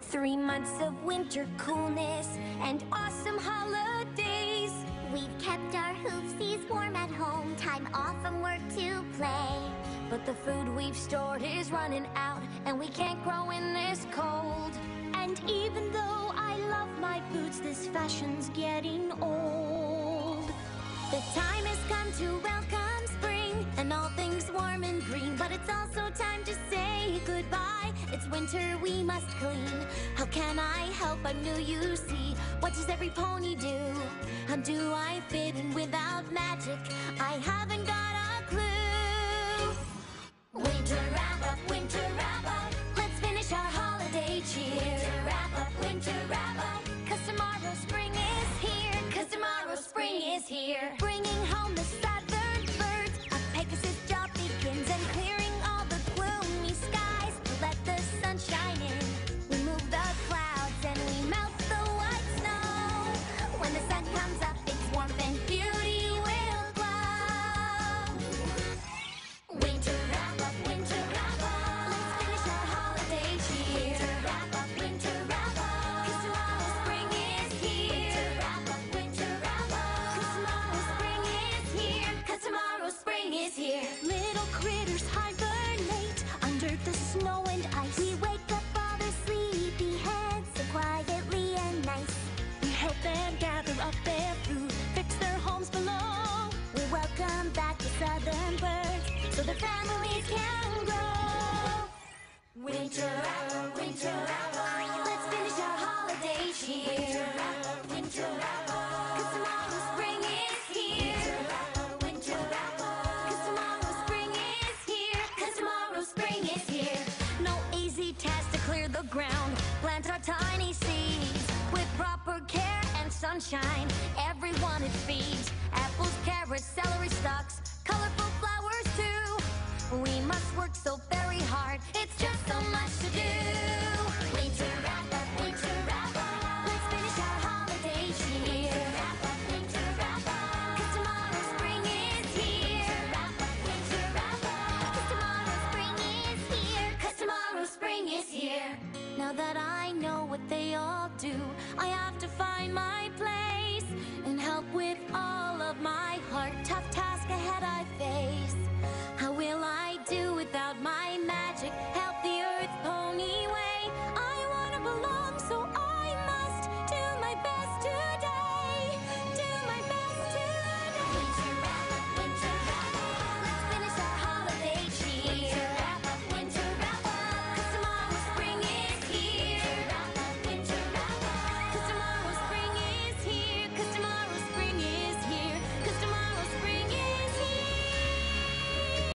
3 months of winter coolness and awesome holidays. We've kept our hoofsies warm at home, time off from work to play. But the food we've stored is running out, and we can't grow in this cold. And even though I love my boots, this fashion's getting old. The time has come to welcome spring and all things warm and green, but it's also time to say goodbye. It's winter, we must clean. How can I help? I'm new, you see. What does every pony do? How do I fit in without magic? I haven't got a clue. Winter wrap up, winter wrap up. Let's finish our holiday cheer. Winter wrap up, winter wrap up. 'Cause tomorrow spring is here. 'Cause tomorrow spring is here. Bringing home the southern birds. A Pegasus job begins, and clearing all the gloomy skies to let the sun shine in. We move the clouds and we melt the white snow. When the sun comes up, its warmth and beauty will glow. Winter wrap up, winter wrap up. Let's finish our holiday cheer. Winter wrap up, winter wrap up. 'Cause tomorrow spring is here. Winter wrap up, winter wrap up. 'Cause tomorrow spring is here. 'Cause tomorrow spring is here. Little critters hibernate under the snow and ice. We wake up all their sleepy heads so quietly and nice. We help them gather up their food, fix their homes below. We welcome back the southern birds so their families can grow. Winter wrap up, winter wrap up. Let's finish our holiday cheer. Winter wrap up, winter wrap up. 'Cause tomorrow spring is here. Winter wrap up, winter wrap up. 'Cause tomorrow spring is here. 'Cause tomorrow spring is here. No easy task to clear the ground. Plant our tiny seeds with proper care and sunshine. Everyone it feeds. Apples, carrots, celery stalks, colorful flowers too. We must work so very hard. It's just so much to do. Winter wrap up, winter wrap up. Let's finish our holiday cheer. Winter wrap up, winter wrap up. 'Cause tomorrow spring is here. Winter wrap up, winter wrap up. 'Cause tomorrow spring is here. 'Cause tomorrow spring is here. Now that I know what they all do, I have to find my place and help with all of my heart. Tough task ahead I face.